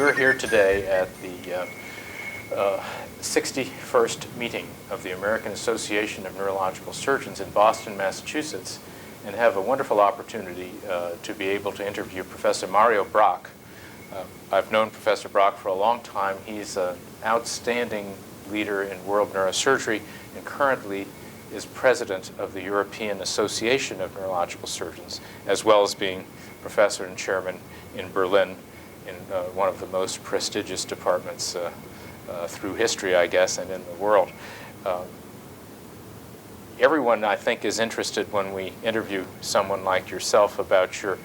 We're here today at the 61st meeting of the American Association of Neurological Surgeons in Boston, Massachusetts, and have a wonderful opportunity to be able to interview Professor Mario Brock. I've known Professor Brock for a long time. He's an outstanding leader in world neurosurgery and currently is president of the European Association of Neurological Surgeons, as well as being professor and chairman in Berlin in one of the most prestigious departments through history, I guess, and in the world. Everyone, I think, is interested when we interview someone like yourself about your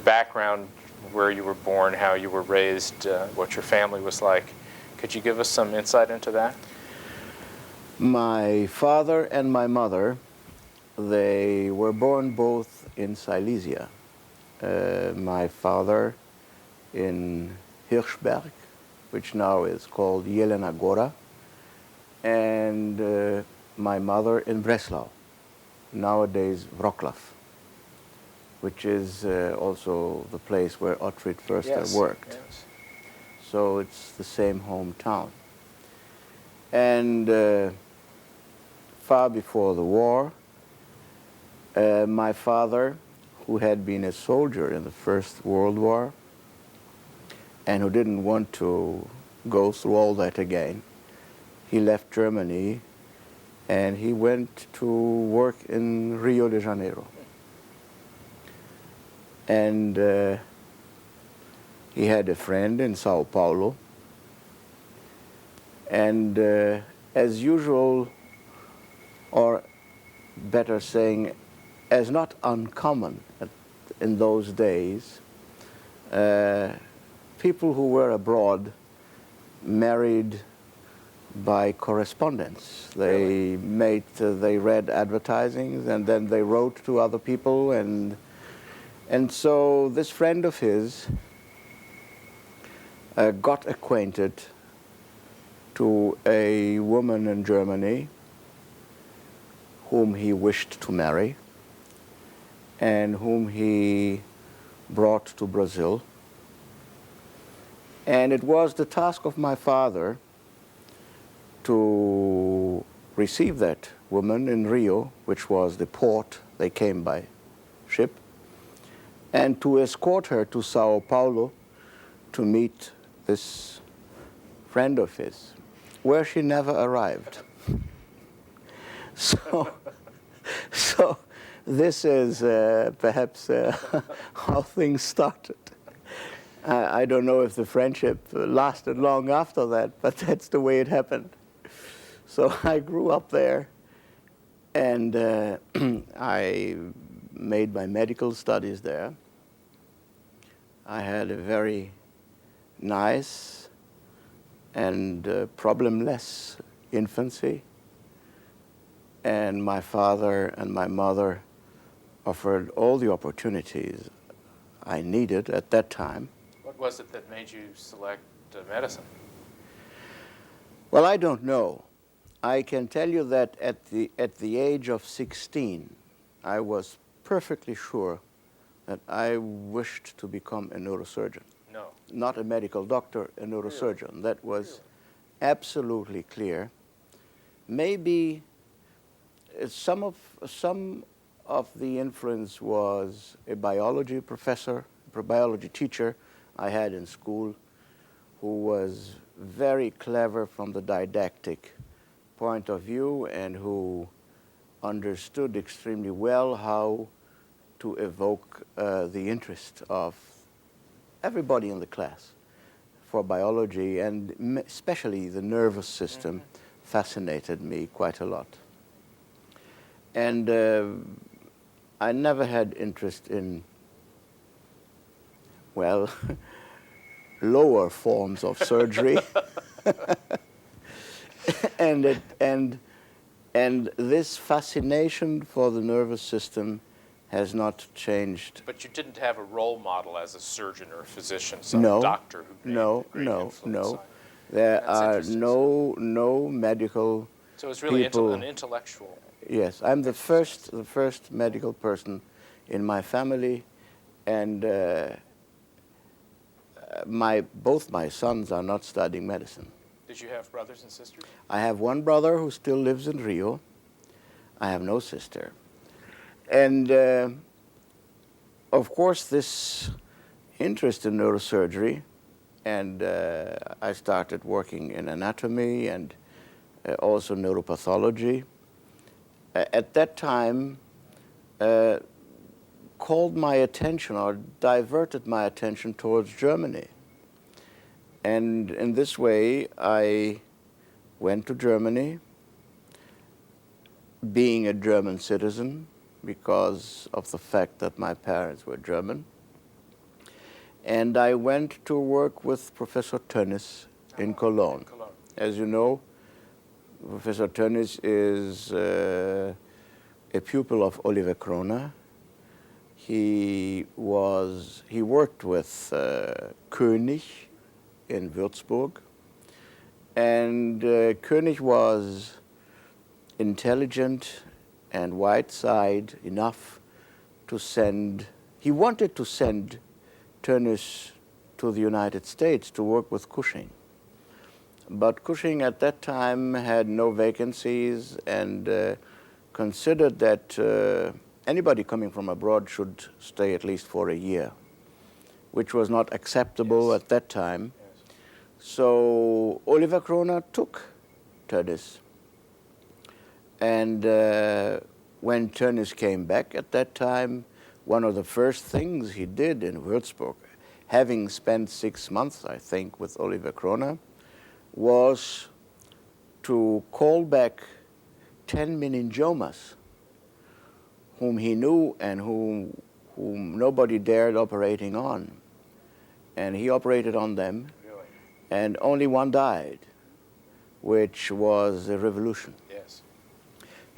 background, where you were born, how you were raised, what your family was like. Could you give us some insight into that? My father and my mother, they were born both in Silesia. My father in Hirschberg, which now is called Jelena Gora, and my mother in Breslau, nowadays Wroclaw, which is also the place where Ottfried Förster worked. Yes. So it's the same hometown. And far before the war, my father, who had been a soldier in the First World War and who didn't want to go through all that again, he left Germany and he went to work in Rio de Janeiro. And he had a friend in Sao Paulo. And as usual, or better saying, as not uncommon in those days, people who were abroad married by correspondence. They they read advertisings and then they wrote to other people, and so this friend of his got acquainted to a woman in Germany whom he wished to marry and whom he brought to Brazil. And it was the task of my father to receive that woman in Rio, which was the port they came by ship, and to escort her to Sao Paulo to meet this friend of his, where she never arrived. So this is perhaps how things started. I don't know if the friendship lasted long after that, but that's the way it happened. So I grew up there, and I made my medical studies there. I had a very nice and problemless infancy, and my father and my mother offered all the opportunities I needed at that time. What was it that made you select medicine? Well, I don't know. I can tell you that at the age of 16, I was perfectly sure that I wished to become a neurosurgeon. No. Not a medical doctor, a neurosurgeon. Really? That was absolutely clear. Maybe some of the influence was a biology professor, a biology teacher I had in school, who was very clever from the didactic point of view and who understood extremely well how to evoke the interest of everybody in the class for biology, and especially the nervous system fascinated me quite a lot. And I never had interest in, well, lower forms of surgery. and this fascination for the nervous system has not changed. But you didn't have a role model as a surgeon or a physician, some doctor who made great influence on you. There are no medical So it was really people. An intellectual. Yes, I'm the first medical person in my family, and both my sons are not studying medicine. Did you have brothers and sisters? I have one brother who still lives in Rio. I have no sister. And of course, this interest in neurosurgery, and I started working in anatomy and also neuropathology. At that time, called my attention or diverted my attention towards Germany. And in this way, I went to Germany, being a German citizen because of the fact that my parents were German. And I went to work with Professor Tonnis in Cologne. As you know, Professor Tonnis is a pupil of Oliver Kroner. He worked with König in Würzburg, and König was intelligent and white-eyed enough to send. He wanted to send Tonnis to the United States to work with Cushing. But Cushing at that time had no vacancies and considered that anybody coming from abroad should stay at least for a year, which was not acceptable at that time. So Oliver Kroner took Tonnis. And when Tonnis came back at that time, one of the first things he did in Würzburg, having spent 6 months, I think, with Oliver Kroner, was to call back 10 meningiomas whom he knew and whom nobody dared operating on. And he operated on them, really? And only one died, which was a revolution. Yes.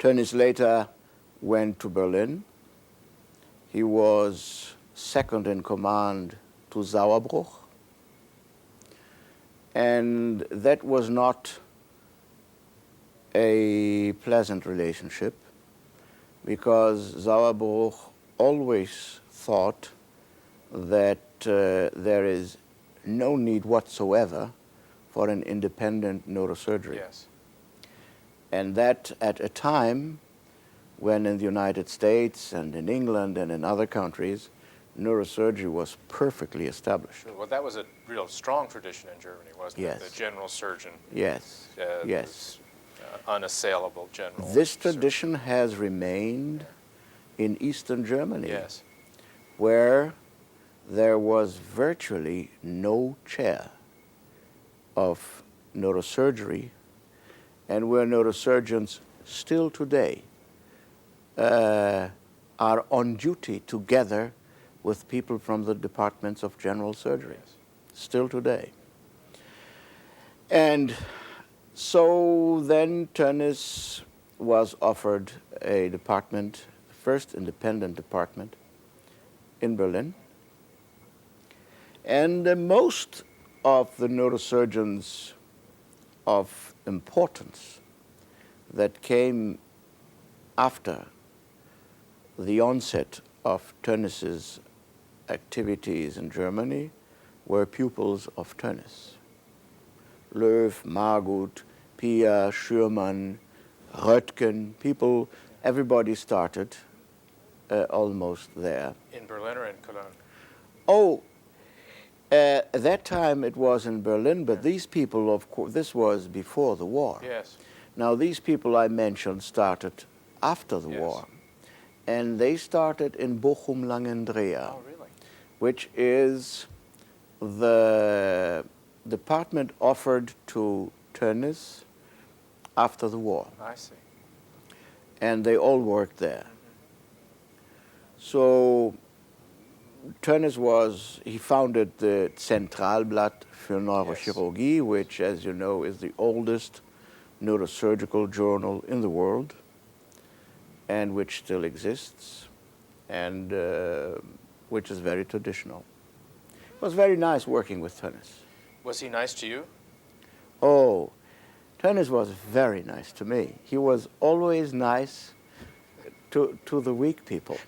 Tonnis later went to Berlin. He was second in command to Sauerbruch. And that was not a pleasant relationship, because Sauerbruch always thought that there is no need whatsoever for an independent neurosurgery. Yes. And that at a time when in the United States and in England and in other countries, neurosurgery was perfectly established. Well, that was a real strong tradition in Germany, wasn't it? The general surgeon. Yes, yes. Unassailable general. This tradition has remained in Eastern Germany, yes, where there was virtually no chair of neurosurgery, and where neurosurgeons still today are on duty together with people from the departments of general surgery, yes, still today. And so then Tonnis was offered a department, the first independent department in Berlin. And most of the neurosurgeons of importance that came after the onset of Tonnis's activities in Germany were pupils of Tonnis. Löw, Margut, Pia, Schurmann, Röttgen, people, everybody started almost there. In Berlin or in Cologne? Oh, at that time it was in Berlin, but these people, of course, this was before the war. Yes. Now, these people I mentioned started after the war, and they started in Bochum-Langendreher, which is the department offered to Tonnis after the war. I see. And they all worked there. So Tonnis he founded the Zentralblatt für Neurochirurgie, which, as you know, is the oldest neurosurgical journal in the world, and which still exists, and which is very traditional. It was very nice working with Tonnis. Was he nice to you? Oh, Tonnis was very nice to me. He was always nice to the weak people.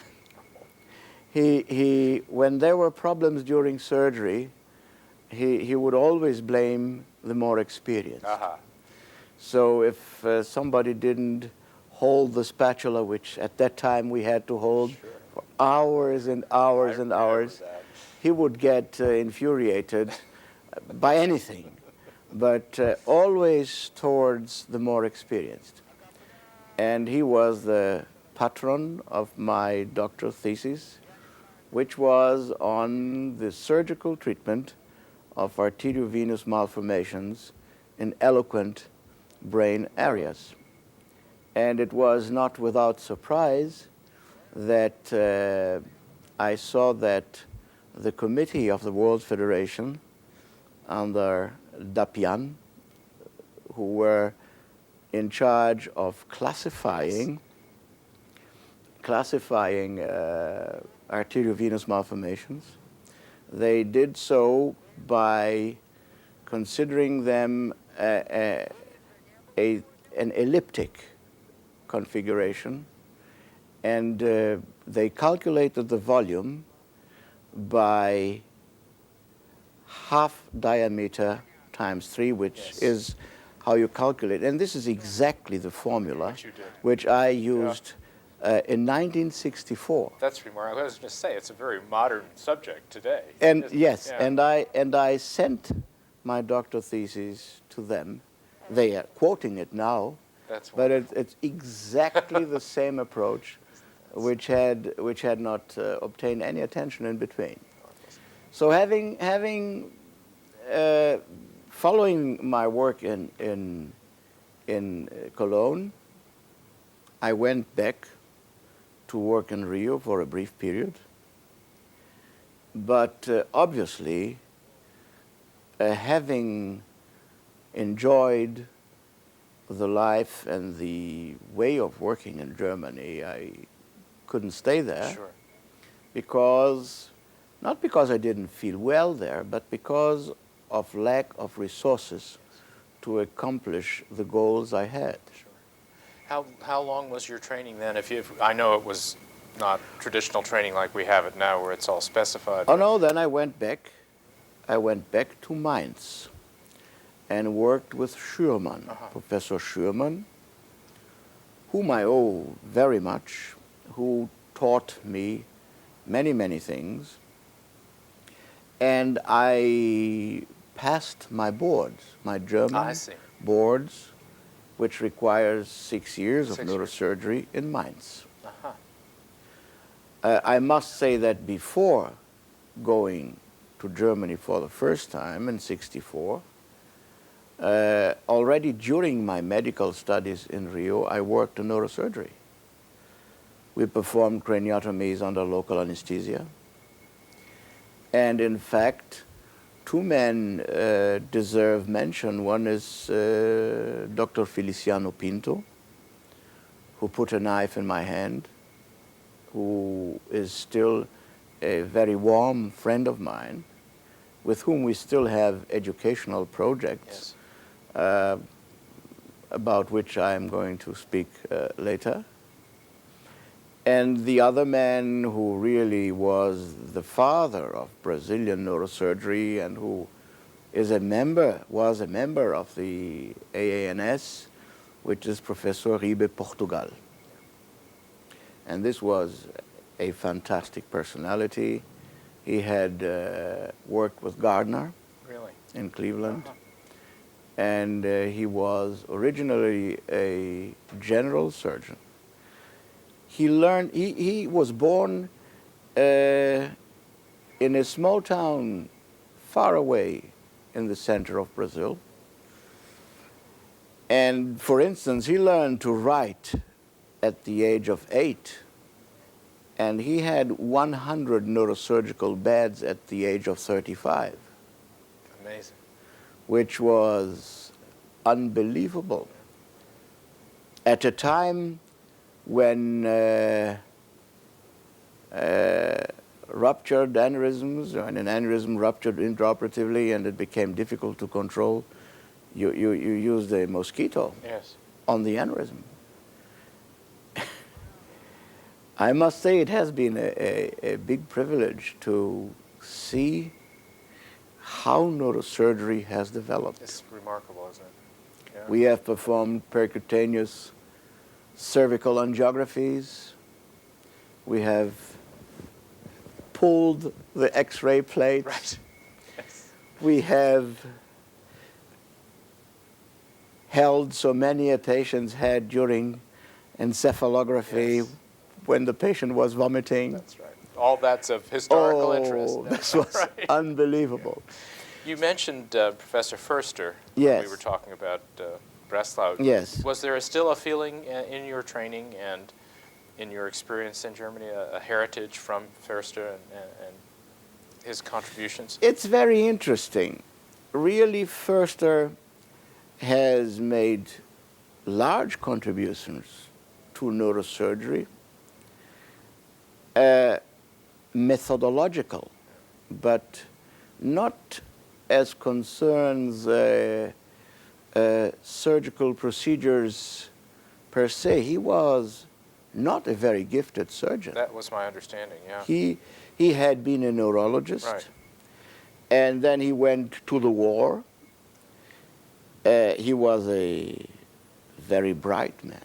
When there were problems during surgery, he would always blame the more experienced. Uh-huh. So if somebody didn't hold the spatula, which at that time we had to hold Sure. for hours and hours and hours, he would get infuriated by anything, but always towards the more experienced. And he was the patron of my doctoral thesis, which was on the surgical treatment of arteriovenous malformations in eloquent brain areas. And it was not without surprise that I saw that the committee of the World Federation under Dapian, who were in charge of classifying arteriovenous malformations, they did so by considering them an elliptic configuration, and they calculated the volume by half diameter times 3, which Yes. is how you calculate. And this is exactly the formula Which you did. which I used in 1964. That's remarkable. I was going to say, it's a very modern subject today. And isn't it? yes, Yeah. and I sent my doctoral thesis to them. They are quoting it now, That's but wonderful. it's exactly the same approach, which had not obtained any attention in between. So following my work in Cologne, I went back to work in Rio for a brief period. But obviously, having enjoyed the life and the way of working in Germany, I couldn't stay there. Sure. Not because I didn't feel well there, but because of lack of resources to accomplish the goals I had. Sure. How long was your training then? I know it was not traditional training like we have it now, where it's all specified. Oh no, then I went back. I went back to Mainz and worked with Schurmann, Professor Schurmann, whom I owe very much, who taught me many, many things. And I passed my boards, my German boards, which requires 6 years of neurosurgery in Mainz. I must say that before going to Germany for the first time in '64, already during my medical studies in Rio, I worked in neurosurgery. We performed craniotomies under local anesthesia. And in fact, two men deserve mention. One is Dr. Feliciano Pinto, who put a knife in my hand, who is still a very warm friend of mine, with whom we still have educational projects, about which I am going to speak later. And the other man who really was the father of Brazilian neurosurgery and who was a member of the AANS, which is Professor Ribe Portugal. And this was a fantastic personality. He had worked with Gardner in Cleveland. And he was originally a general surgeon. He was born in a small town far away in the center of Brazil. And for instance, he learned to write at the age of 8. And he had 100 neurosurgical beds at the age of 35. Amazing. Which was unbelievable. At a time when ruptured aneurysms, when an aneurysm ruptured intraoperatively and it became difficult to control, you used a mosquito on the aneurysm. I must say it has been a big privilege to see how neurosurgery has developed. It's remarkable, isn't it? Yeah. We have performed percutaneous cervical angiographies. We have pulled the X-ray plates. Right. Yes. We have held so many a patient's head during encephalography Yes. when the patient was vomiting. That's right. All that's of historical interest. Oh, this was Right. unbelievable. You mentioned Professor Förster when Yes. we were talking about Breslau. Yes. Was there still a feeling in your training and in your experience in Germany, a heritage from Förster and his contributions? It's very interesting. Really, Förster has made large contributions to neurosurgery, methodological, but not as concerns surgical procedures per se. He was not a very gifted surgeon. That was my understanding, yeah. He had been a neurologist, Right. and then he went to the war. He was a very bright man.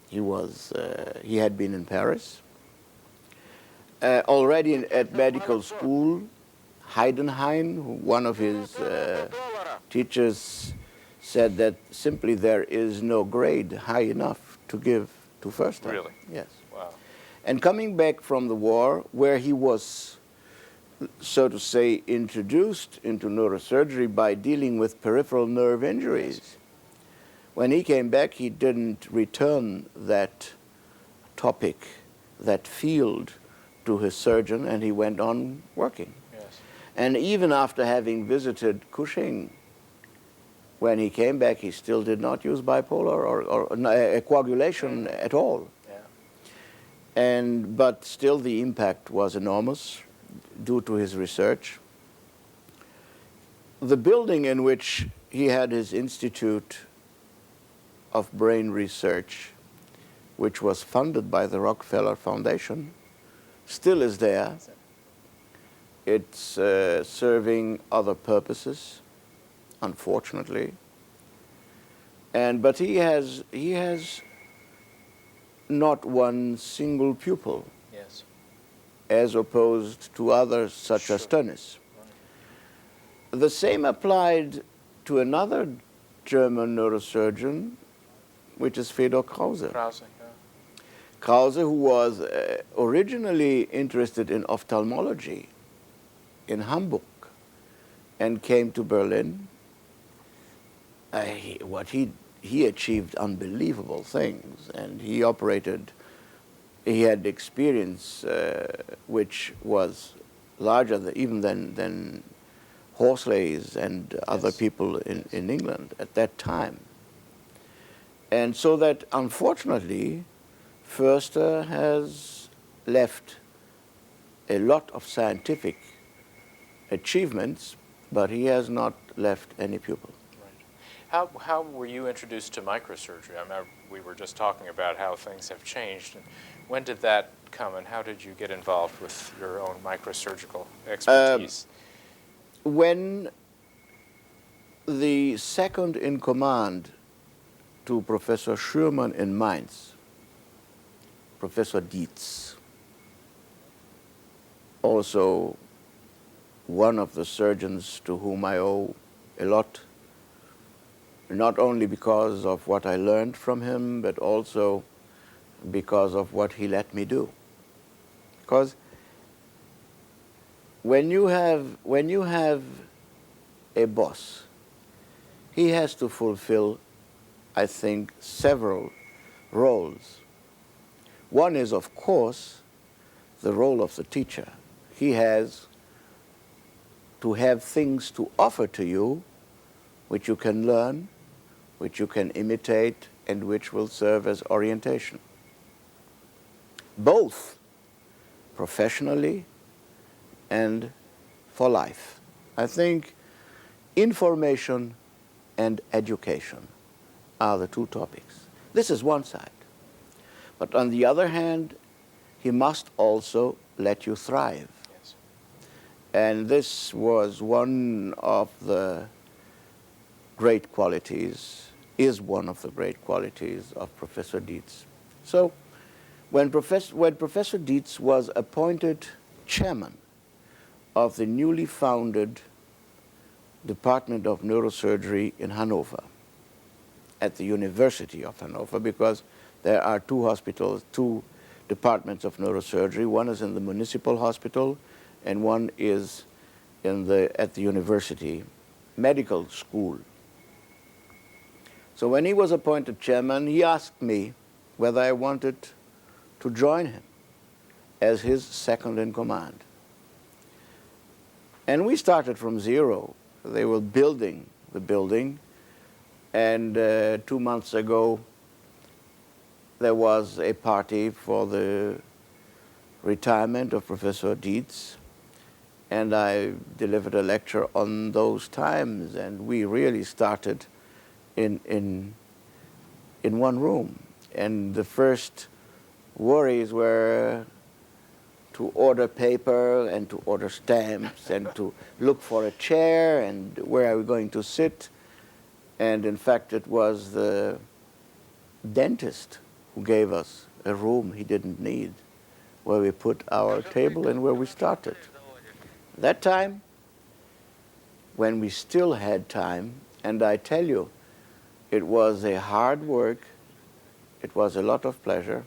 He had been in Paris. Already at medical school, Heidenhain, one of his teachers, said that simply there is no grade high enough to give to Förster. Really? Yes. Wow. And coming back from the war, where he was, so to say, introduced into neurosurgery by dealing with peripheral nerve injuries, Yes. when he came back, he didn't return that topic, that field, to his surgeon, and he went on working. Yes. And even after having visited Cushing, when he came back, he still did not use bipolar or coagulation at all. Yeah. But still the impact was enormous due to his research. The building in which he had his Institute of Brain Research, which was funded by the Rockefeller Foundation, still is there. It's serving other purposes, unfortunately. But he has not one single pupil, Yes. as opposed to others such as Tonnis. Right. The same applied to another German neurosurgeon, which is Fedor Krause. Krause, yeah. Krause, who was originally interested in ophthalmology in Hamburg and came to Berlin. He achieved unbelievable things, and he had experience which was larger than Horsleys and other people in England at that time. And so that, unfortunately, Förster has left a lot of scientific achievements, but he has not left any pupil. Right. How were you introduced to microsurgery? I mean, we were just talking about how things have changed. And when did that come, and how did you get involved with your own microsurgical expertise? When the second in command to Professor Schurmann in Mainz, Professor Dietz, also one of the surgeons to whom I owe a lot, not only because of what I learned from him, but also because of what he let me do. Because when you have a boss, he has to fulfill, I think, several roles. One is, of course, the role of the teacher. He has to have things to offer to you which you can learn, which you can imitate, and which will serve as orientation. Both professionally and for life. I think information and education are the two topics. This is one side. But on the other hand, he must also let you thrive. Yes. And this was one of the great qualities, is one of the great qualities of Professor Dietz. So when Professor Dietz was appointed chairman of the newly founded Department of Neurosurgery in Hanover, at the University of Hanover, because there are two hospitals, two departments of neurosurgery. One is in the municipal hospital, and one is at the university medical school. So when he was appointed chairman, he asked me whether I wanted to join him as his second in command. And we started from zero. They were building the building, and 2 months ago there was a party for the retirement of Professor Dietz, and I delivered a lecture on those times, and we really started in one room. And the first worries were to order paper and to order stamps and to look for a chair and where are we going to sit. And in fact, it was the dentist who gave us a room he didn't need, where we put our table and where we started. That time, when we still had time, and I tell you, it was a hard work, it was a lot of pleasure.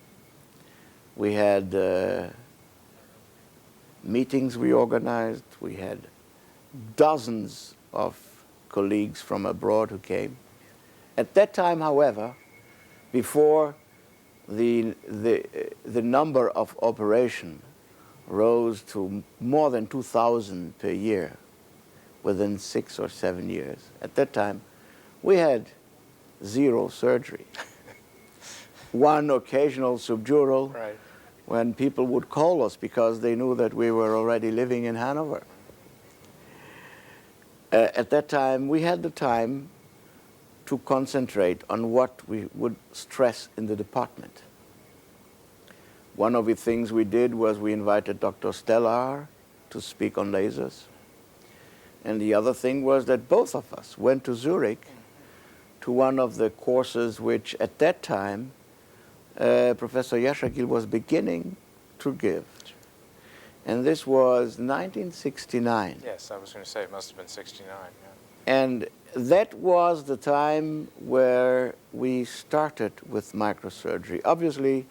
We had meetings we organized, we had dozens of colleagues from abroad who came. At that time, however, before the number of operations rose to more than 2,000 per year within 6 or 7 years. At that time, we had 0 surgery. One occasional subdural, Right. when people would call us because they knew that we were already living in Hanover. At that time, we had the time to concentrate on what we would stress in the department. One of the things we did was we invited Dr. Stellar to speak on lasers. And the other thing was that both of us went to Zurich to one of the courses which at that time Professor Yasargil was beginning to give. And this was 1969. Yes, I was going to say it must have been 69. Yeah. And that was the time where we started with microsurgery. Obviously,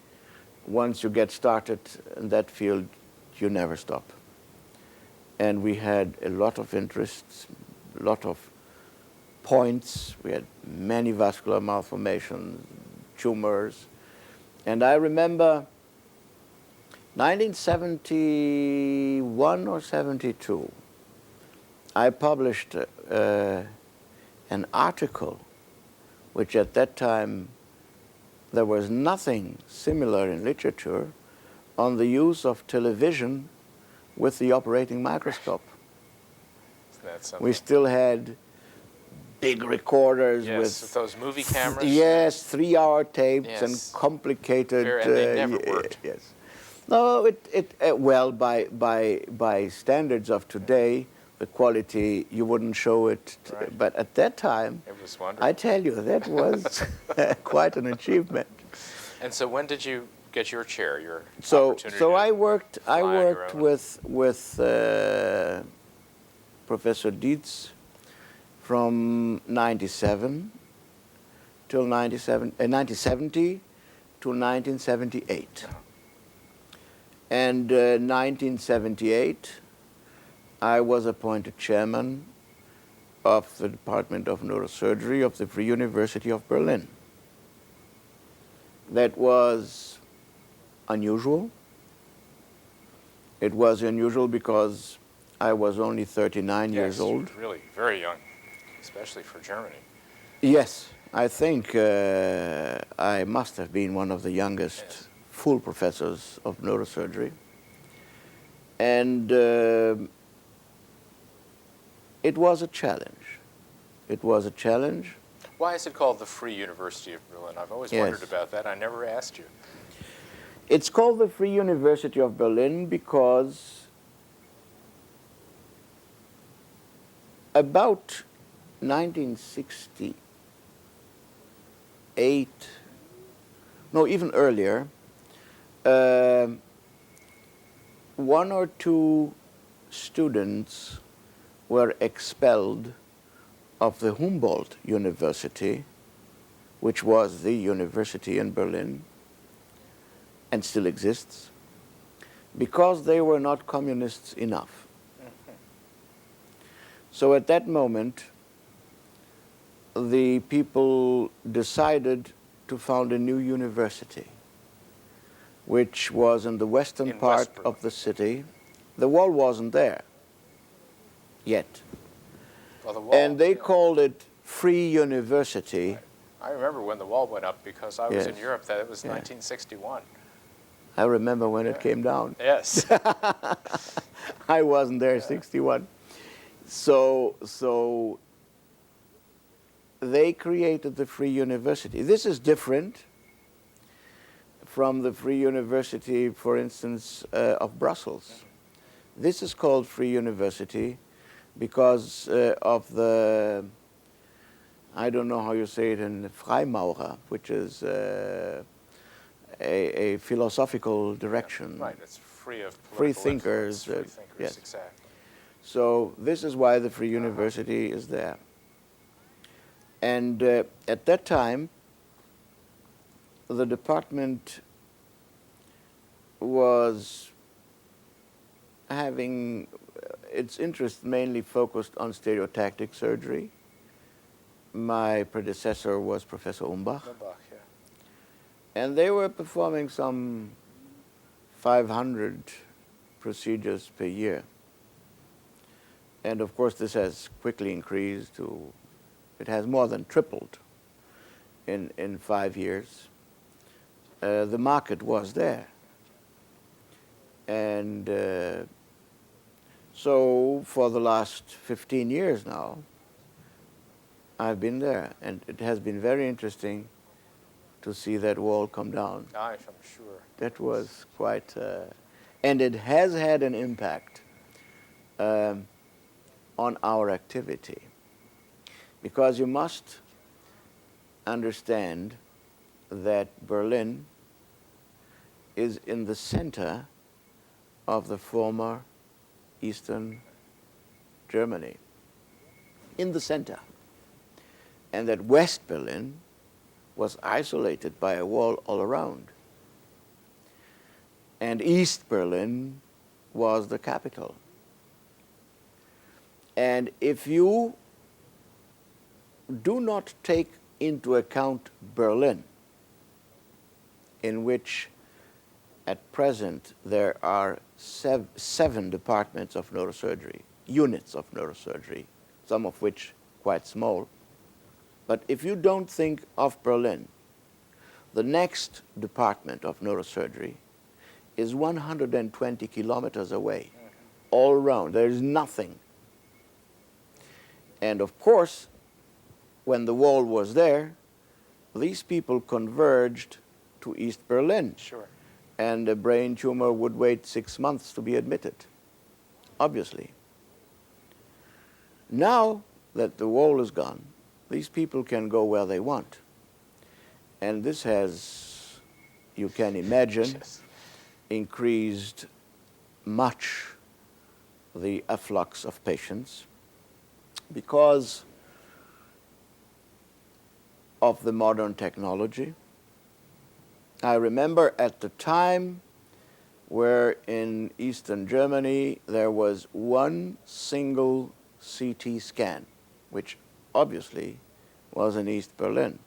once you get started in that field, you never stop. And we had a lot of interests, a lot of points. We had many vascular malformations, tumors. And I remember 1971 or 72, I published an article which at that time there was nothing similar in literature on the use of television with the operating microscope. That's We still had big recorders with those movie cameras. Yes, 3-hour tapes Yes. and complicated. And they never worked. Yes. No, well, by standards of today, the quality, you wouldn't show it. Right. But at that time, It was wonderful. I tell you, that was quite an achievement. And so when did you get your chair, your opportunity So to I worked fly on your own? with Professor Dietz from 1970 to 1978. And 1978, I was appointed chairman of the Department of Neurosurgery of the Free University of Berlin. That was unusual. It was unusual because I was only 39 years old. Really very young, especially for Germany. Yes, I think I must have been one of the youngest full professors of neurosurgery. And it was a challenge. It was a challenge. Why is it called the Free University of Berlin? I've always wondered about that. I never asked you. It's called the Free University of Berlin because about 1968, no, even earlier, one or two students were expelled of the Humboldt University, which was the university in Berlin and still exists, because they were not communists enough. So at that moment, the people decided to found a new university, which was in the western part of the city. The wall wasn't there yet. Well, the wall, And they called it Free University. Right. I remember when the wall went up because I was Yes. in Europe. That it was Yeah. 1961. I remember when it came down. Yes. I wasn't there, 61. So they created the Free University. This is different from the Free University, for instance, of Brussels. This is called Free University because of the, I don't know how you say it in Freimaurer, which is a philosophical direction. Right, it's free of Free political thinkers, influence, free thinkers, yes. exactly. So this is why the Free University is there. And at that time, the department was having its interest mainly focused on stereotactic surgery. My predecessor was Professor Umbach. Yeah. And they were performing some 500 procedures per year. And of course, this has quickly increased to, it has more than tripled in 5 years. The market was there. And so for the last 15 years now, I've been there. And it has been very interesting to see that wall come down. I'm sure. That was quite, and it has had an impact on our activity. Because you must understand that Berlin is in the center of the former Eastern Germany, in the center. And that West Berlin was isolated by a wall all around. And East Berlin was the capital. And if you do not take into account Berlin, in which at present there are seven departments of neurosurgery, units of neurosurgery, some of which quite small. But if you don't think of Berlin, the next department of neurosurgery is 120 kilometers away, all around. There is nothing. And of course, when the wall was there, these people converged to East Berlin. Sure. And a brain tumor would wait 6 months to be admitted, obviously. Now that the wall is gone, these people can go where they want. And this has, you can imagine, Yes. increased much the afflux of patients because of the modern technology. I remember at the time where in Eastern Germany there was one single CT scan, which obviously was in East Berlin.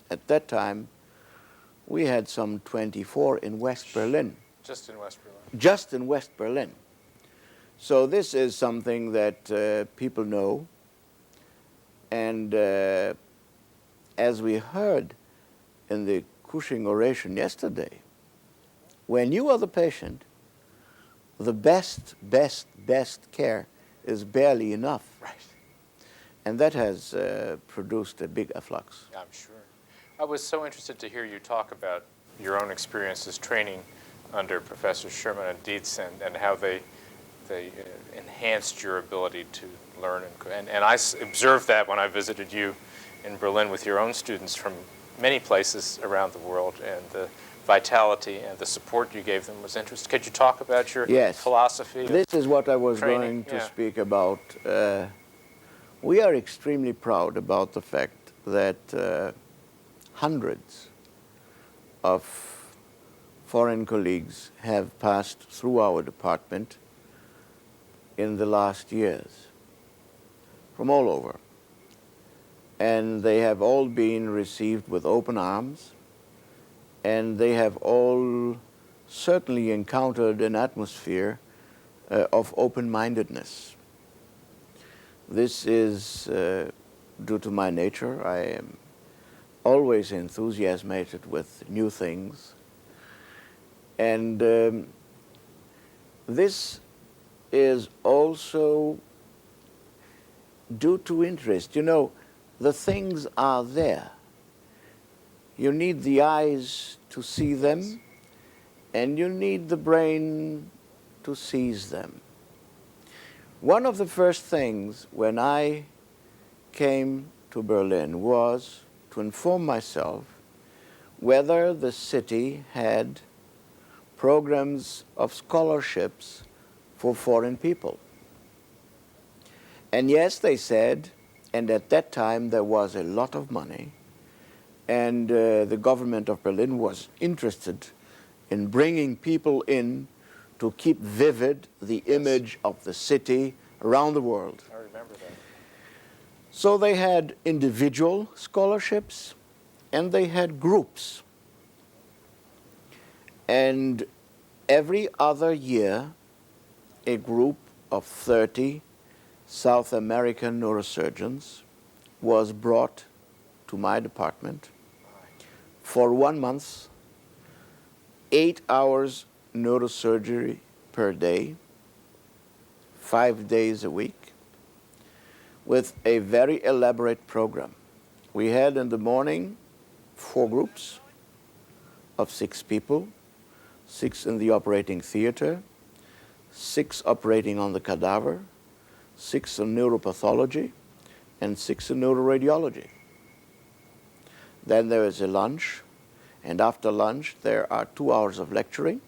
At that time, we had some 24 in West Berlin. Just in West Berlin. Just in West Berlin. So this is something that people know. And as we heard in the Cushing oration yesterday, when you are the patient, the best care is barely enough. Right. And that has produced a big afflux. I'm sure. I was so interested to hear you talk about your own experiences training under Professor Schurmann and Dietz and how they they enhanced your ability to learn. And I observed that when I visited you in Berlin with your own students from many places around the world, and the vitality and the support you gave them was interesting. Could you talk about your philosophy? This is what I was training? going to speak about. We are extremely proud about the fact that hundreds of foreign colleagues have passed through our department in the last years, from all over. And they have all been received with open arms, and they have all certainly encountered an atmosphere of open-mindedness. This is due to my nature. I am always enthusiasmated with new things. And this is also due to interest. You know, the things are there. You need the eyes to see them, and you need the brain to seize them. One of the first things when I came to Berlin was to inform myself whether the city had programs of scholarships for foreign people. And yes, they said, and at that time there was a lot of money, and the government of Berlin was interested in bringing people in to keep vivid the image of the city around the world. I remember that. So they had individual scholarships, and they had groups. And every other year, a group of 30 South American neurosurgeons was brought to my department for 1 month, 8 hours neurosurgery per day, 5 days a week, with a very elaborate program. We had in the morning 4 groups of 6 people, 6 in the operating theater, 6 operating on the cadaver, 6 in neuropathology, and 6 in neuroradiology. Then there is a lunch, and after lunch there are 2 hours of lecturing.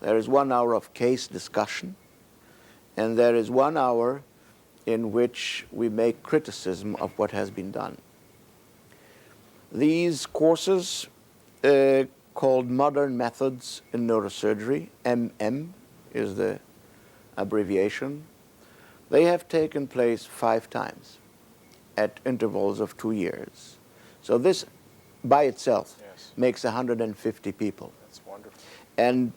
There is 1 hour of case discussion, and there is 1 hour in which we make criticism of what has been done. These courses, called Modern Methods in Neurosurgery, MM is the abbreviation, they have taken place 5 times at intervals of 2 years. So this by itself makes 150 people. That's wonderful. And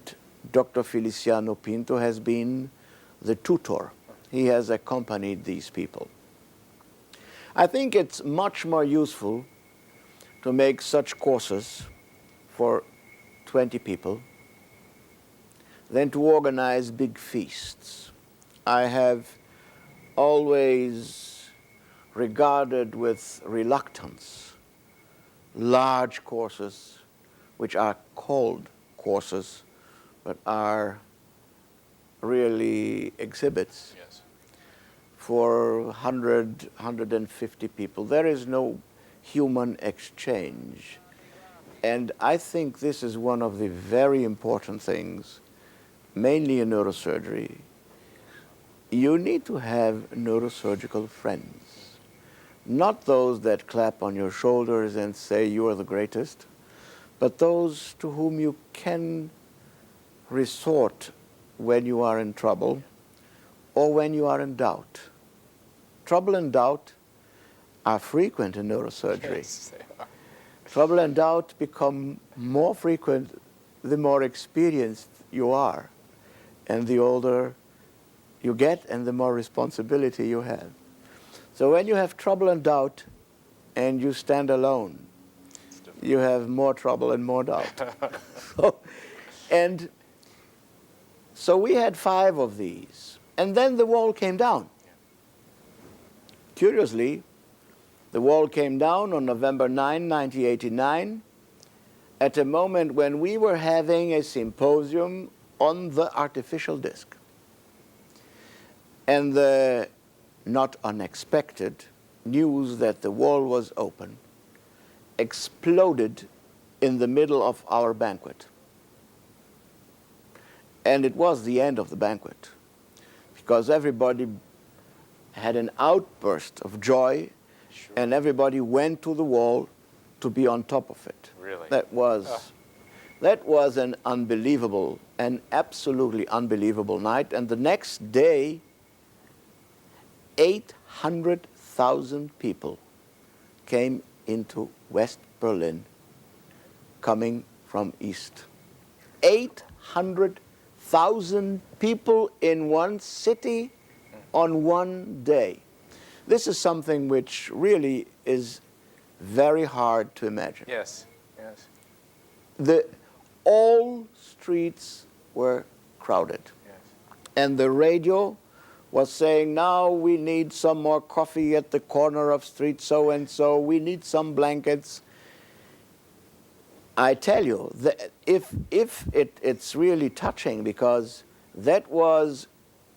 Dr. Feliciano Pinto has been the tutor. He has accompanied these people. I think it's much more useful to make such courses for 20 people than to organize big feasts. I have always regarded with reluctance large courses, which are called courses, but are really exhibits for 100, 150 people. There is no human exchange. And I think this is one of the very important things, mainly in neurosurgery. You need to have neurosurgical friends, not those that clap on your shoulders and say you are the greatest, but those to whom you can resort when you are in trouble or when you are in doubt. Trouble and doubt are frequent in neurosurgery. Yes, they are. Trouble and doubt become more frequent the more experienced you are, and the older you get and the more responsibility you have. So when you have trouble and doubt and you stand alone, you have more trouble and more doubt. So we had 5 of these, and then the wall came down. Curiously, the wall came down on November 9, 1989, at a moment when we were having a symposium on the artificial disc. And the not unexpected news that the wall was open exploded in the middle of our banquet. And it was the end of the banquet, because everybody had an outburst of joy, Sure. and everybody went to the wall to be on top of it. Really? That was an unbelievable, an absolutely unbelievable night. And the next day, 800,000 people came into West Berlin coming from East. 800,000 people in one city on one day. This is something which really is very hard to imagine. Yes, yes. All streets were crowded. Yes. And the radio was saying, now we need some more coffee at the corner of street so-and-so, we need some blankets. I tell you, it's really touching, because that was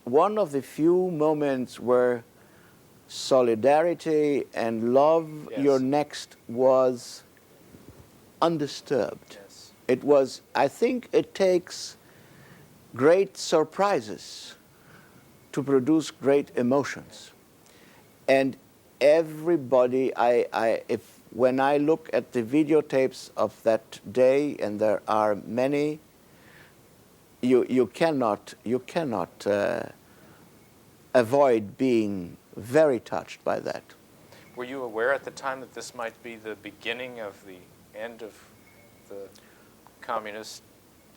one of the few moments where solidarity and love your next was undisturbed. Yes. It was, I think it takes great surprises to produce great emotions. And everybody, when I look at the videotapes of that day, and there are many, you cannot avoid being very touched by that. Were you aware at the time that this might be the beginning of the end of the communist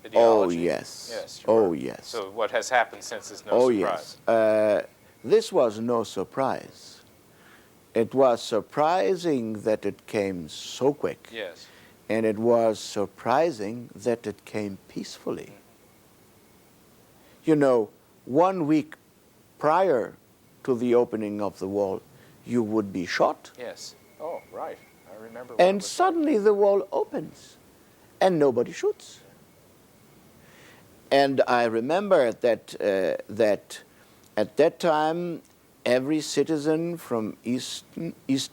ideology? Oh, yes. Yes. Oh, yes. So what has happened since is no surprise. Yes. This was no surprise. It was surprising that it came so quick. Yes. And it was surprising that it came peacefully. You know, 1 week prior to the opening of the wall, you would be shot. Yes. Oh, right. I remember. And suddenly the wall opens, and nobody shoots. And I remember that at that time, every citizen from East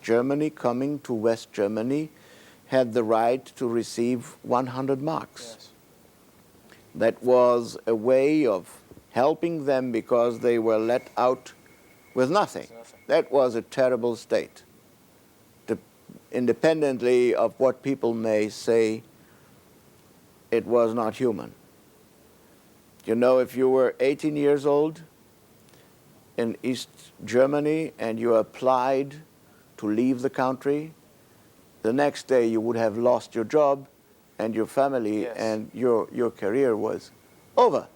Germany coming to West Germany had the right to receive 100 marks. Yes. That was a way of helping them, because they were let out with nothing. That was a terrible state. Independently of what people may say, it was not human. You know, if you were 18 years old in East Germany and you applied to leave the country, the next day you would have lost your job and your family, and your career was over.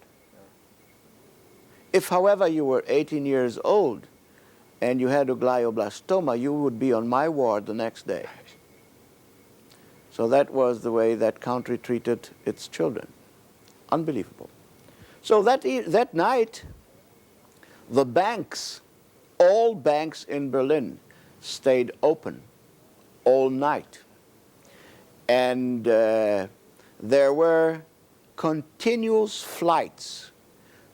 If, however, you were 18 years old and you had a glioblastoma, you would be on my ward the next day. So that was the way that country treated its children. Unbelievable. So that night, the banks, all banks in Berlin, stayed open all night. And there were continuous flights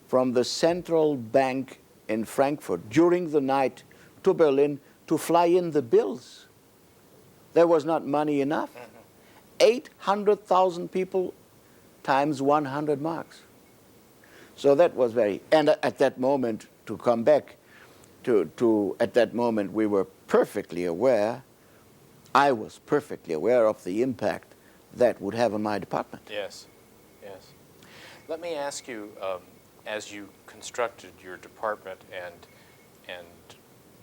from the central bank in Frankfurt during the night to Berlin to fly in the bills. There was not money enough. 800,000 people times 100 marks. So that was very, and at that moment, to come back at that moment, we were perfectly aware, I was perfectly aware of the impact that would have on my department. Yes, yes. Let me ask you, as you constructed your department and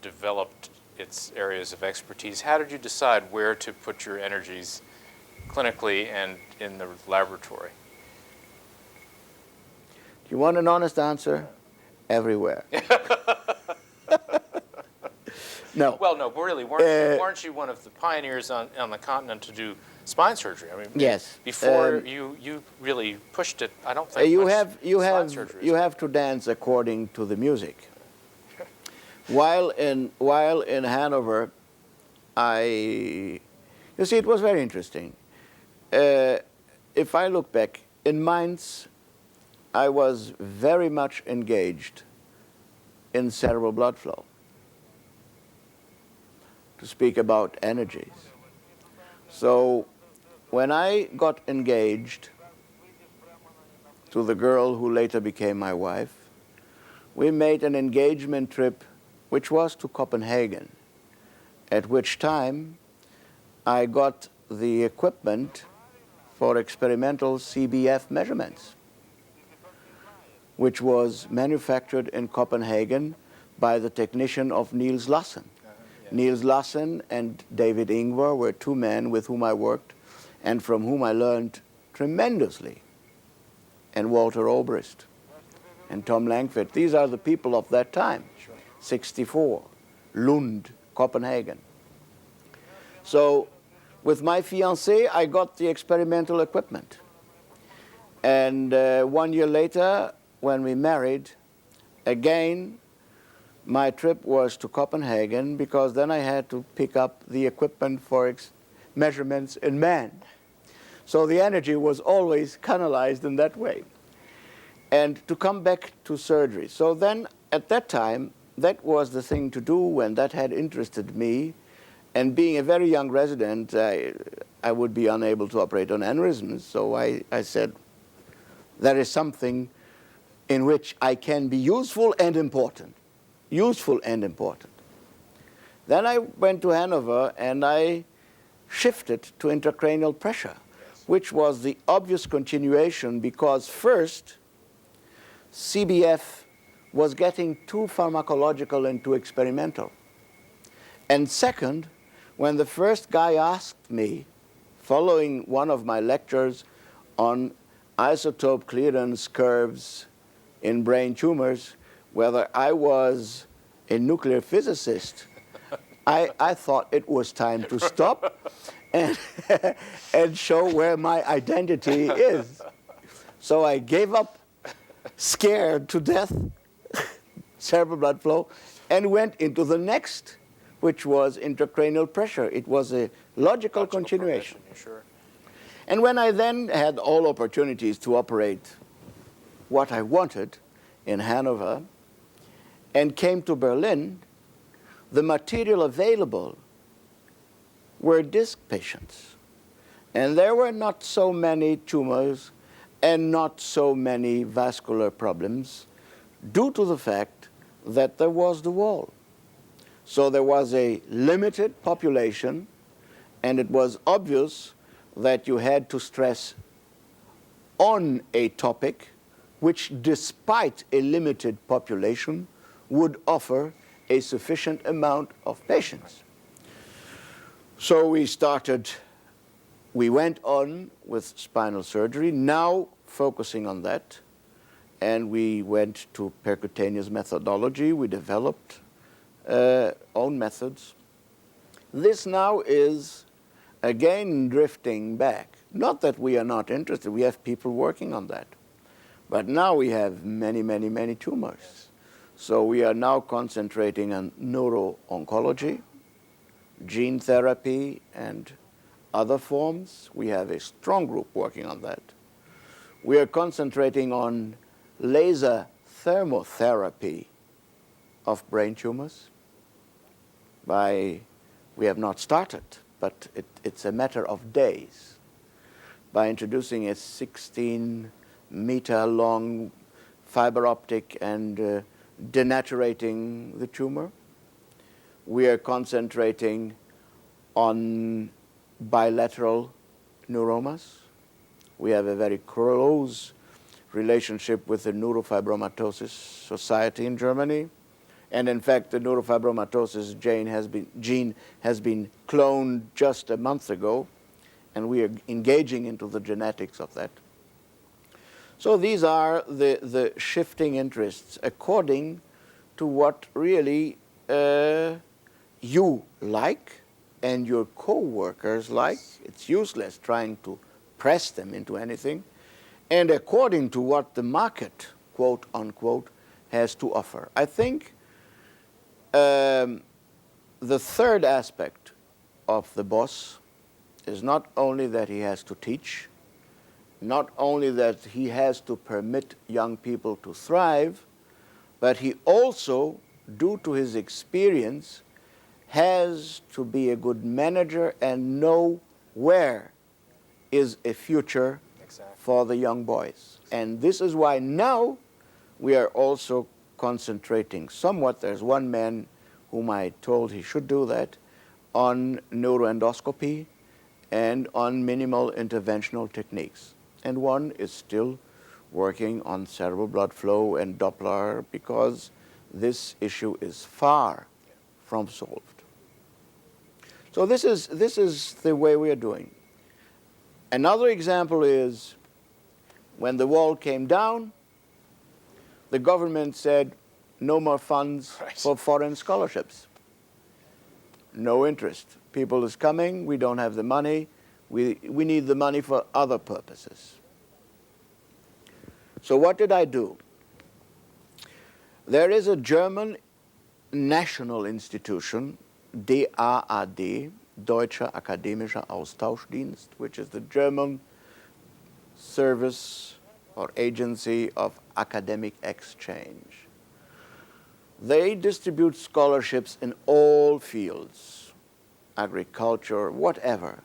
developed its areas of expertise, how did you decide where to put your energies clinically and in the laboratory? Do you want an honest answer? Everywhere. No. Well, no, really, weren't you one of the pioneers on the continent to do spine surgery? I mean, yes. Before you really pushed it, I don't think you spine surgery. You have to dance according to the music. While in Hanover, you see, it was very interesting. If I look back, in Mainz, I was very much engaged in cerebral blood flow, to speak about energies. So when I got engaged to the girl who later became my wife, we made an engagement trip which was to Copenhagen, at which time I got the equipment for experimental CBF measurements, which was manufactured in Copenhagen by the technician of Niels Lassen. Yes. Niels Lassen and David Ingvar were two men with whom I worked and from whom I learned tremendously. And Walter Obrist and Tom Langford. These are the people of that time. Sure. 64, Lund, Copenhagen. So with my fiancée, I got the experimental equipment. And 1 year later, when we married, again, my trip was to Copenhagen, because then I had to pick up the equipment for measurements in man. So the energy was always canalized in that way. And to come back to surgery. So then, at that time, that was the thing to do when that had interested me. And being a very young resident, I would be unable to operate on aneurysms. So I said, there is something in which I can be useful and important. Useful and important. Then I went to Hanover and I shifted to intracranial pressure, which was the obvious continuation, because first, CBF was getting too pharmacological and too experimental. And second, when the first guy asked me, following one of my lectures on isotope clearance curves in brain tumors, whether I was a nuclear physicist, I thought it was time to stop and, and show where my identity is. So I gave up, scared to death, cerebral blood flow, and went into the next, which was intracranial pressure. It was a logical continuation. Sure. And when I then had all opportunities to operate what I wanted in Hanover and came to Berlin, the material available were disc patients. And there were not so many tumors and not so many vascular problems due to the fact that there was the wall. So there was a limited population, and it was obvious that you had to stress on a topic which, despite a limited population, would offer a sufficient amount of patients. So we went on with spinal surgery, now focusing on that, and we went to percutaneous methodology. We developed own methods. This now is, again, drifting back. Not that we are not interested. We have people working on that. But now we have many, many, many tumors. So we are now concentrating on neuro-oncology, gene therapy, and other forms. We have a strong group working on that. We are concentrating on laser thermotherapy of brain tumors. We have not started, but it's a matter of days. By introducing a 16-meter-long fiber optic and denaturating the tumor. We are concentrating on bilateral neuromas. We have a very close relationship with the Neurofibromatosis Society in Germany. And in fact, the neurofibromatosis gene has been cloned just a month ago, and we are engaging into the genetics of that. So these are the shifting interests according to what really you like and your co-workers like. It's useless trying to press them into anything. And according to what the market, quote unquote, has to offer. I think the third aspect of the boss is not only that he has to teach, not only that he has to permit young people to thrive, but he also, due to his experience, has to be a good manager and know where is a future for the young boys. And this is why now we are also concentrating somewhat. There's one man whom I told he should do that, on neuroendoscopy and on minimal interventional techniques. And one is still working on cerebral blood flow and Doppler, because this issue is far from solved. So this is the way we are doing. Another example is when the wall came down, the government said no more funds for foreign scholarships. No interest. People is coming, we don't have the money, we need the money for other purposes. So what did I do? There is a German national institution, DAAD, Deutscher Akademischer Austauschdienst, which is the German service or agency of academic exchange. They distribute scholarships in all fields, agriculture, whatever,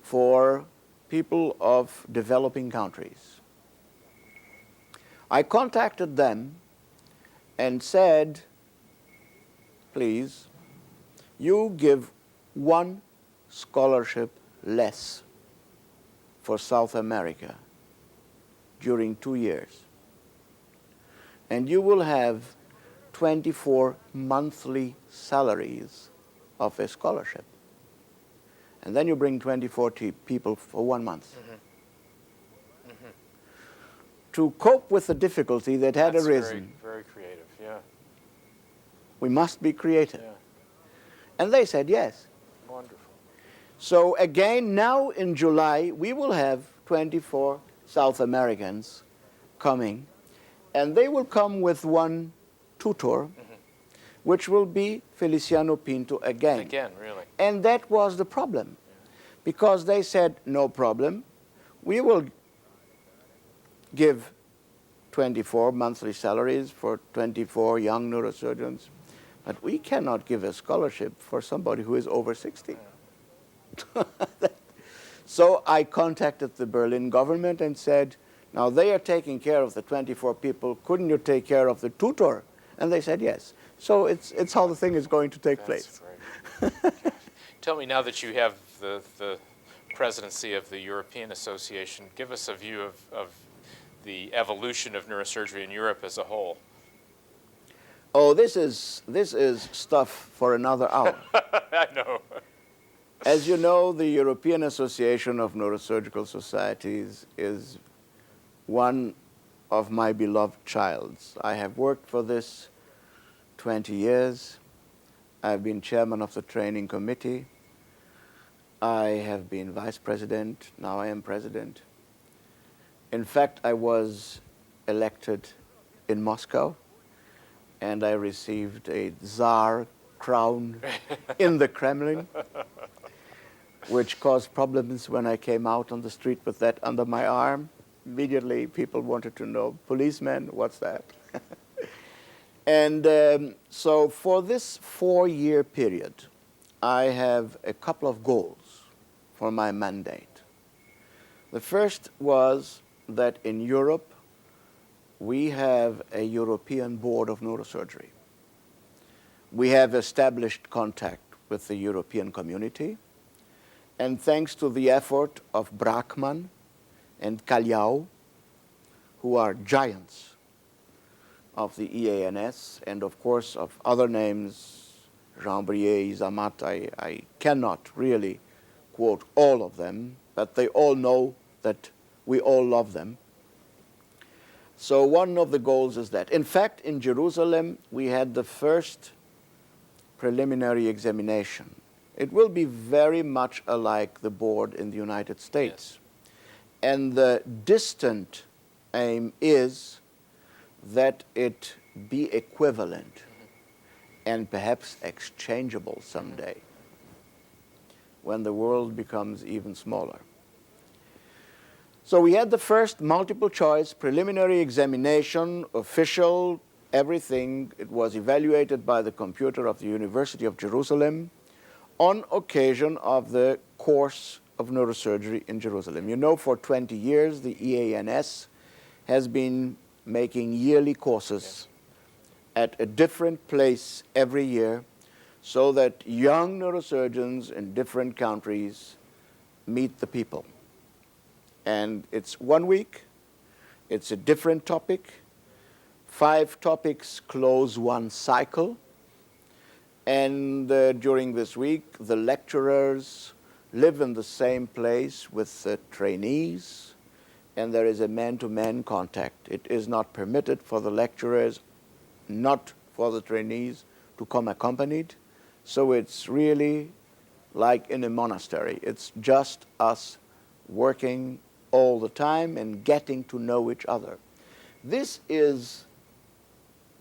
for people of developing countries. I contacted them and said, please, you give one scholarship less for South America during 2 years, and you will have 24 monthly salaries of a scholarship. And then you bring 24 people for 1 month. Mm-hmm. Mm-hmm. To cope with the difficulty that had arisen. Very, very creative, yeah. We must be creative. Yeah. And they said yes. Wonderful. So again, now in July, we will have 24 South Americans coming, and they will come with one tutor, which will be Feliciano Pinto again. Again, really. And that was the problem, because they said, no problem, we will give 24 monthly salaries for 24 young neurosurgeons, but we cannot give a scholarship for somebody who is over 60. So I contacted the Berlin government and said, now they are taking care of the 24 people, couldn't you take care of the tutor? And they said yes. So it's how the thing is going to take place. Great. Tell me, now that you have the presidency of the European Association, give us a view of the evolution of neurosurgery in Europe as a whole. Oh, this is stuff for another hour. I know. As you know, the European Association of Neurosurgical Societies is one of my beloved childs. I have worked for this 20 years. I've been chairman of the training committee. I have been vice president. Now I am president. In fact, I was elected in Moscow, and I received a Tsar crown in the Kremlin, which caused problems when I came out on the street with that under my arm. Immediately, people wanted to know, policeman, what's that? And so for this 4-year period, I have a couple of goals for my mandate. The first was that in Europe, we have a European Board of Neurosurgery. We have established contact with the European community, and thanks to the effort of Brackmann and Cagliao, who are giants of the EANS, and of course of other names, Jean-Brier, Zamat, I cannot really quote all of them, but they all know that we all love them. So one of the goals is that. In fact, in Jerusalem, we had the first preliminary examination. It will be very much alike the board in the United States. Yes. And the distant aim is that it be equivalent and perhaps exchangeable someday when the world becomes even smaller. So we had the first multiple choice preliminary examination, official, everything. It was evaluated by the computer of the University of Jerusalem on occasion of the course of neurosurgery in Jerusalem. You know, for 20 years, the EANS has been making yearly courses at a different place every year so that young neurosurgeons in different countries meet the people. And it's 1 week, it's a different topic, 5 topics close one cycle, and during this week, the lecturers live in the same place with the trainees, and there is a man-to-man contact. It is not permitted for the lecturers, not for the trainees, to come accompanied. So it's really like in a monastery. It's just us working all the time and getting to know each other. This is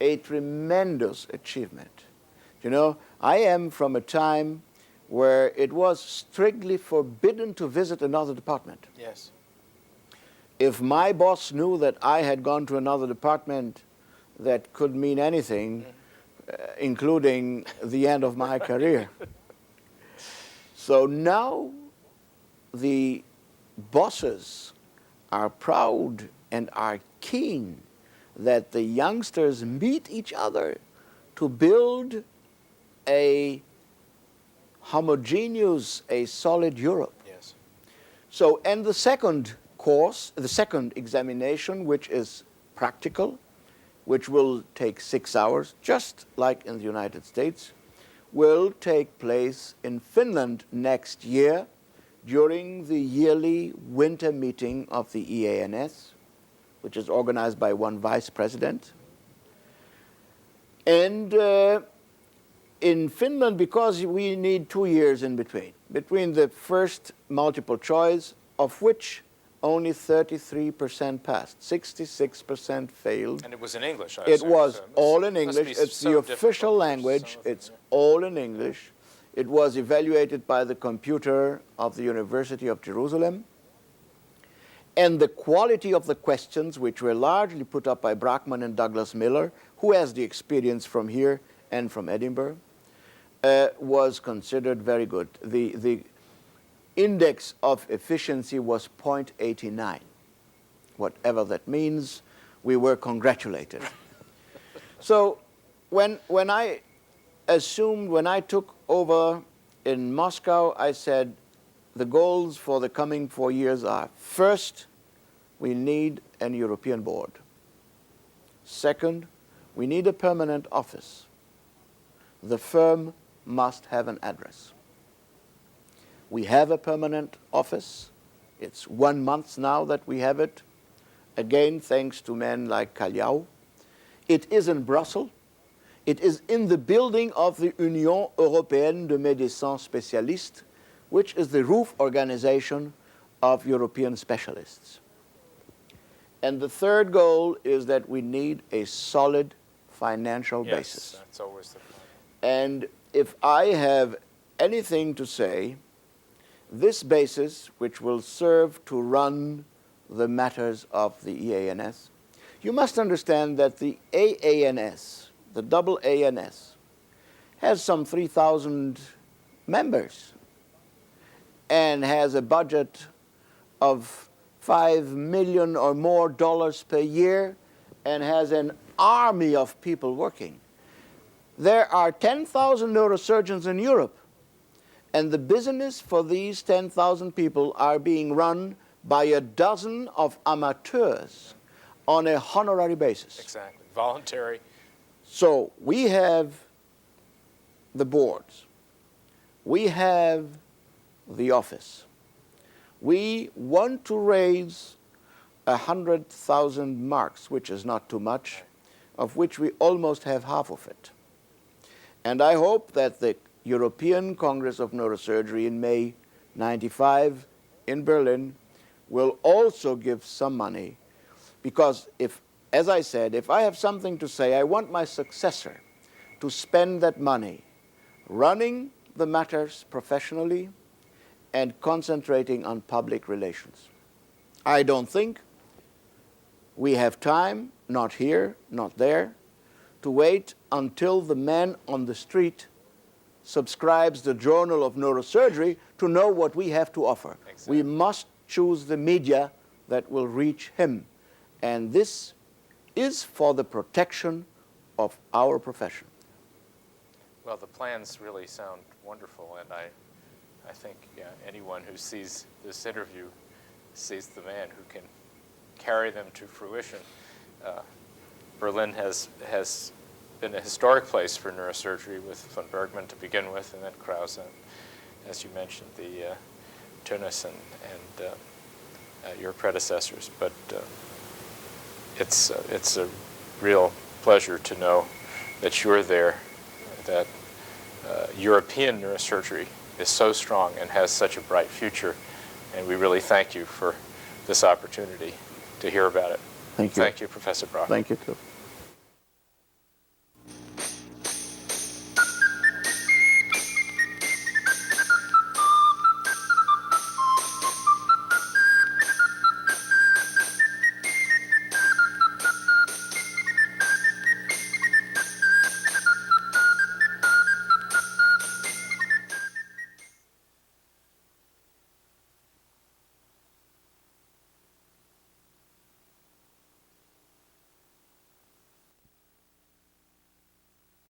a tremendous achievement. You know, I am from a time where it was strictly forbidden to visit another department. Yes. If my boss knew that I had gone to another department, that could mean anything, including the end of my career. So now the bosses are proud and are keen that the youngsters meet each other to build a homogeneous, a solid Europe. Yes. So, and the second course, the second examination, which is practical, which will take 6 hours, just like in the United States, will take place in Finland next year during the yearly winter meeting of the EANS, which is organized by one vice president. And in Finland, because we need 2 years in between the first multiple choice, of which only 33% passed, 66% failed. And it was in English, I It assume, was so all in English. It's the official language. It's all in English. It was evaluated by the computer of the University of Jerusalem. And the quality of the questions, which were largely put up by Brackman and Douglas Miller, who has the experience from here and from Edinburgh, was considered very good. The index of efficiency was 0.89. Whatever that means, we were congratulated. So when I took over in Moscow, I said, the goals for the coming 4 years are, first, we need an European board. Second, we need a permanent office. The firm must have an address. We have a permanent office. It's 1 month now that we have it. Again, thanks to men like Cagliau. It is in Brussels. It is in the building of the Union Européenne de Médecins Spécialistes, which is the roof organization of European specialists. And the third goal is that we need a solid financial basis. Yes, that's always the point. And if I have anything to say, this basis, which will serve to run the matters of the EANS, you must understand that the AANS, the double ANS, has some 3,000 members and has a budget of $5 million or more per year and has an army of people working. There are 10,000 neurosurgeons in Europe, and the business for these 10,000 people are being run by a dozen of amateurs on a honorary basis. Exactly, voluntary. So we have the boards. We have the office. We want to raise 100,000 marks, which is not too much, of which we almost have half of it. And I hope that the European Congress of Neurosurgery in May '95 in Berlin will also give some money, because if, as I said, if I have something to say, I want my successor to spend that money running the matters professionally and concentrating on public relations. I don't think we have time, not here, not there, to wait until the man on the street subscribes the Journal of Neurosurgery to know what we have to offer. Exactly. We must choose the media that will reach him. And this is for the protection of our profession. Well, the plans really sound wonderful, and I think anyone who sees this interview sees the man who can carry them to fruition. Berlin has been a historic place for neurosurgery, with von Bergmann to begin with, and then Krause, and as you mentioned, the Tonnis and your predecessors. But it's a real pleasure to know that you're there, that European neurosurgery is so strong and has such a bright future, and we really thank you for this opportunity to hear about it. Thank you. Thank you, Professor Brock. Thank you, too.